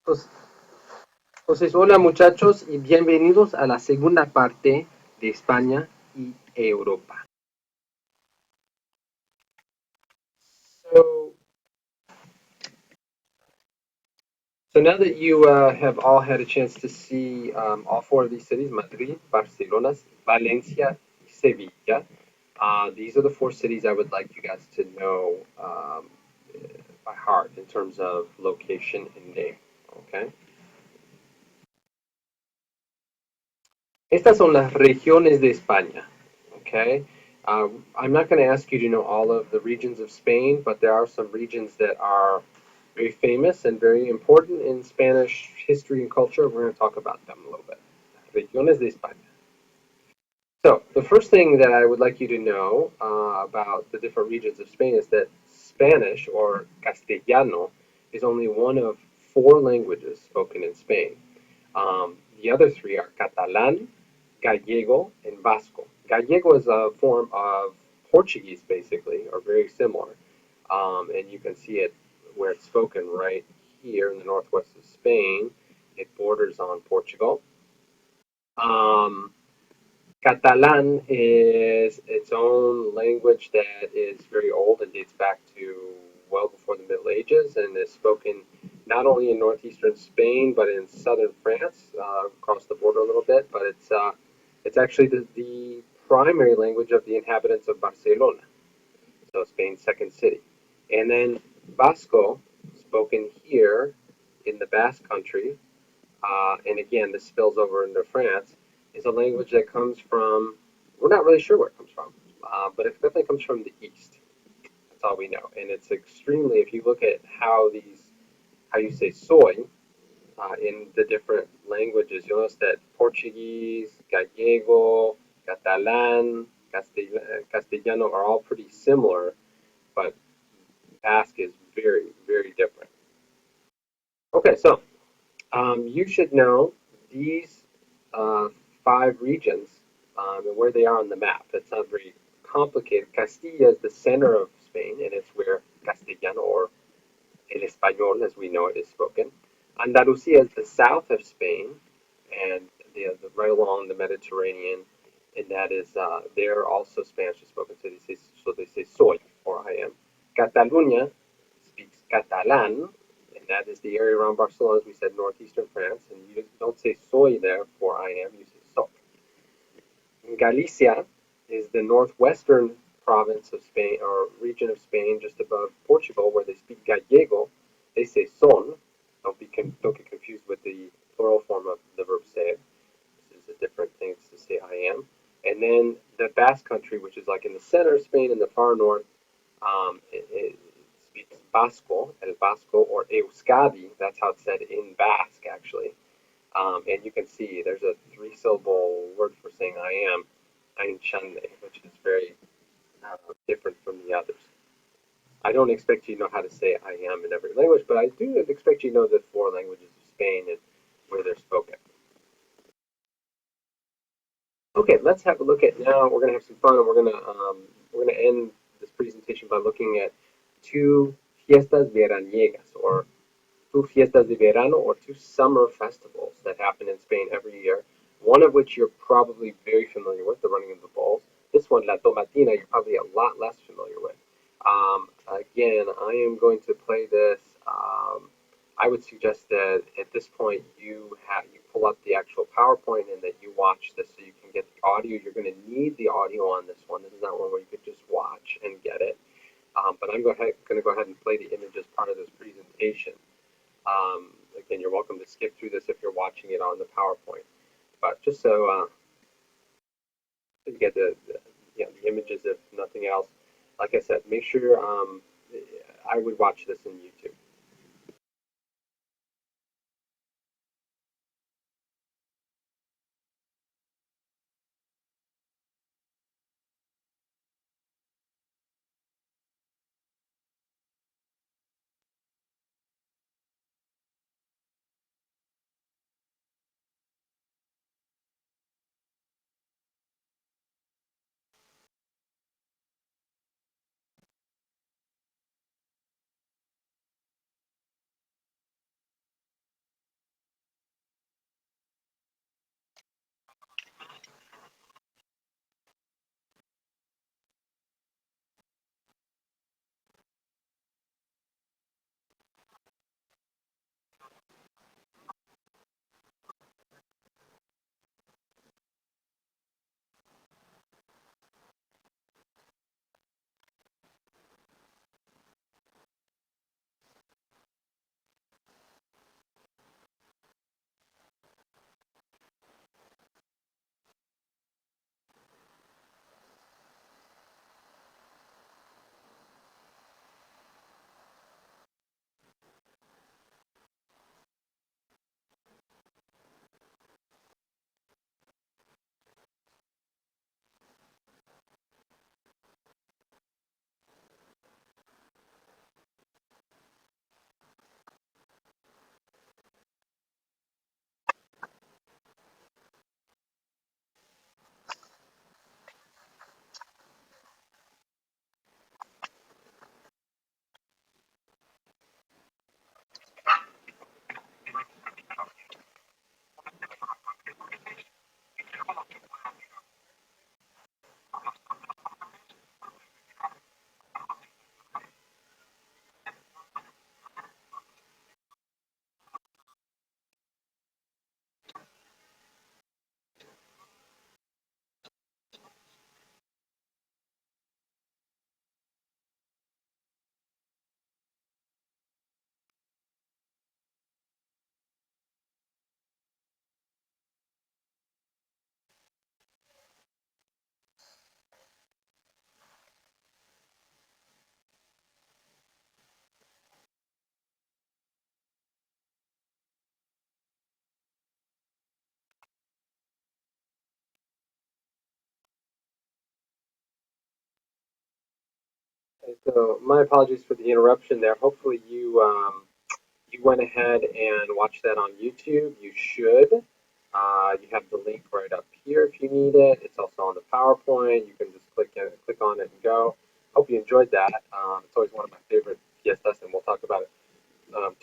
Pues, Entonces, hola muchachos y bienvenidos a la segunda parte de España y Europa. So, so now that you have all had a chance to see all four of these cities, Madrid, Barcelona, Valencia, Sevilla, these are the four cities I would like you guys to know by heart in terms of location and name. Okay. Estas son las regiones de España. Okay. I'm not going to ask you to know all of the regions of Spain, but there are some regions that are very famous and very important in Spanish history and culture. We're going to talk about them a little bit. Regiones de España. So, the first thing that I would like you to know about the different regions of Spain is that Spanish, or Castellano, is only one of four languages spoken in Spain. The other three are Catalan, Gallego, and Vasco. Gallego is a form of Portuguese, basically, or very similar. And you can see it where it's spoken right here in the northwest of Spain. It borders on Portugal. Um, Catalan is its own language that is very old and dates back to well before the Middle Ages and is spoken not only in northeastern Spain but in southern France, across the border a little bit. But it's actually the primary language of the inhabitants of Barcelona, so Spain's second city. And then Basco, spoken here in the Basque Country, and again, this spills over into France, is a language that comes from, we're not really sure where it comes from, but it definitely comes from the East. That's all we know. And it's extremely, if you look at how you say soy in the different languages, you'll notice that Portuguese, Gallego, Catalan, Castellano are all pretty similar, but Basque is very, very different. Okay, so you should know these uh, five regions and where they are on the map. It's not very complicated. Castilla is the center of Spain, and it's where Castellano, or El Español as we know it, is spoken. Andalusia is the south of Spain, and right along the Mediterranean, and that is there also Spanish is spoken. So they say soy, or I am. Catalunya speaks Catalan, and that is the area around Barcelona, as we said, northeastern France. And you don't say soy there for I am, you say soc. Galicia is the northwestern province of Spain, or region of Spain, just above Portugal, where they speak Gallego. They say son. Don't get confused with the plural form of the verb ser. This is a different thing to say I am. And then the Basque Country, which is like in the center of Spain in the far north, it speaks Basco, El Basco, or Euskadi. That's how it's said in Basque, actually. And you can see there's a three-syllable word for saying I am, Ainchande, which is very different from the others. I don't expect you to know how to say I am in every language, but I do expect you to know the four languages of Spain and where they're spoken. Okay, let's have a look at now. We're gonna have some fun, and we're gonna end this presentation by looking at two fiestas veraniegas, or two fiestas de verano, or two summer festivals that happen in Spain every year. One of which you're probably very familiar with, the running of the bulls. This one, La Tomatina, you're probably a lot less familiar with. Again, I am going to play this. I would suggest that at this point you pull up the actual PowerPoint and that you watch this so you can get the audio. You're going to need the audio on this one. This is not one where you could just watch and get it. But I'm going to go ahead and play the image as part of this presentation. Again, you're welcome to skip through this if you're watching it on the PowerPoint. But just so you get the images, if nothing else, like I said, make sure I would watch this in YouTube. So my apologies for the interruption there. Hopefully you went ahead and watched that on YouTube. You should. You have the link right up here if you need it. It's also on the PowerPoint. You can just click on it and go. Hope you enjoyed that. It's always one of my favorite fiestas, and we'll talk about it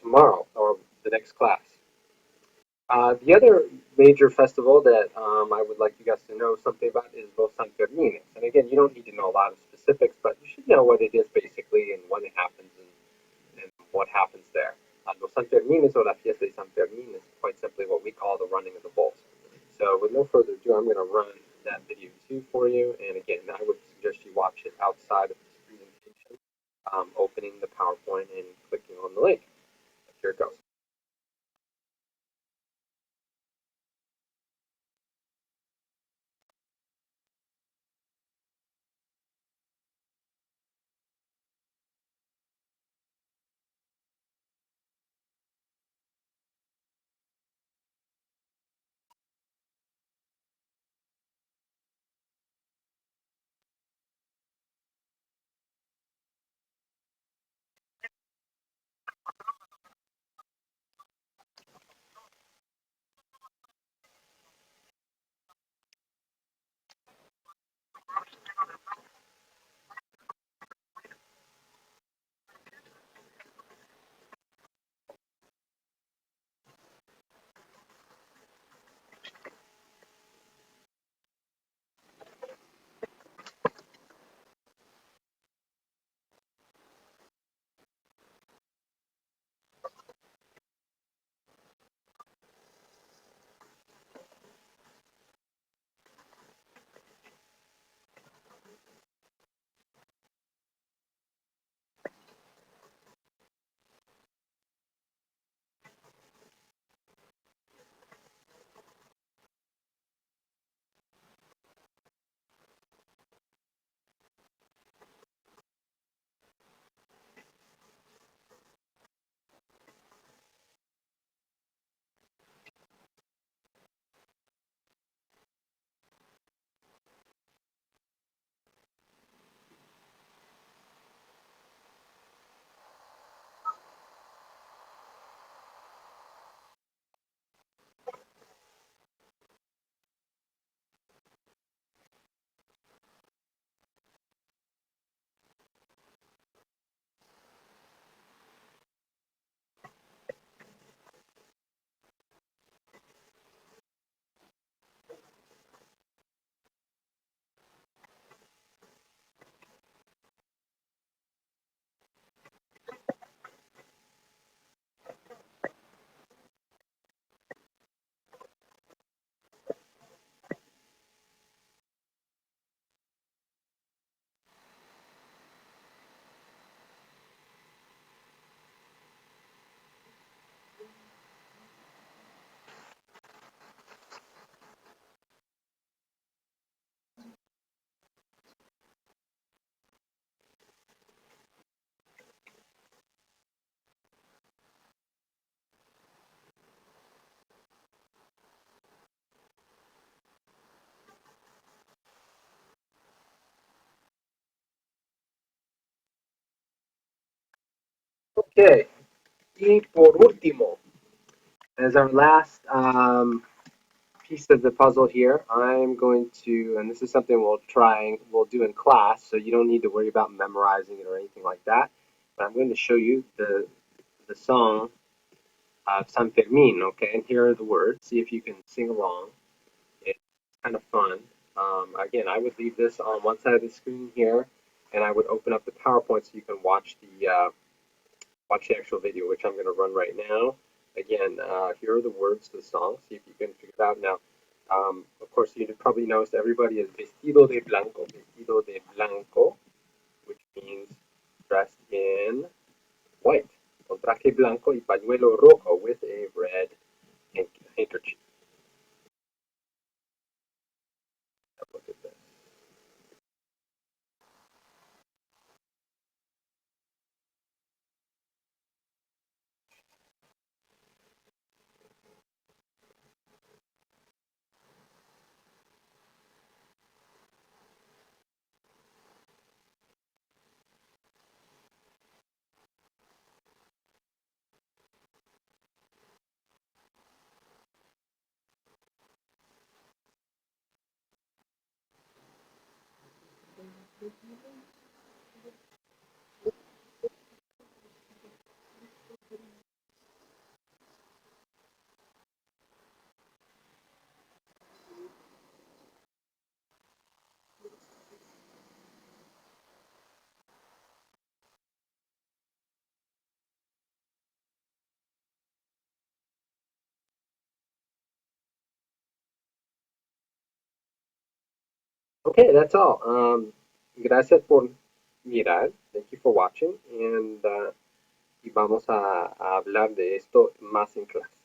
tomorrow or the next class. The other major festival that I would like you guys to know something about is Los Sanfermines. And again, you don't need to know a lot of specifics, but you should know what it is basically and when it happens and what happens there. Los Sanfermines or la Fiesta de San Fermín is quite simply what we call the running of the bulls. So with no further ado, I'm going to run that video too for you. And again, I would suggest you watch it outside of this presentation, opening the PowerPoint and clicking on the link. Here it goes. Okay. Y por último, as our last piece of the puzzle here, I'm going to, and this is something we'll do in class, so you don't need to worry about memorizing it or anything like that. But I'm going to show you the song of San Fermin, okay? And here are the words. See if you can sing along. It's kind of fun. Again, I would leave this on one side of the screen here, and I would open up the PowerPoint so you can watch the actual video, which I'm going to run right now. Again, here are the words to the song. See if you can figure it out now. Of course, you probably noticed everybody is vestido de blanco, which means dressed in white. Con traje blanco y pañuelo rojo with a red handkerchief. Look at this. Okay, that's all. Gracias por mirar. Thank you for watching. Y vamos a hablar de esto más en clase.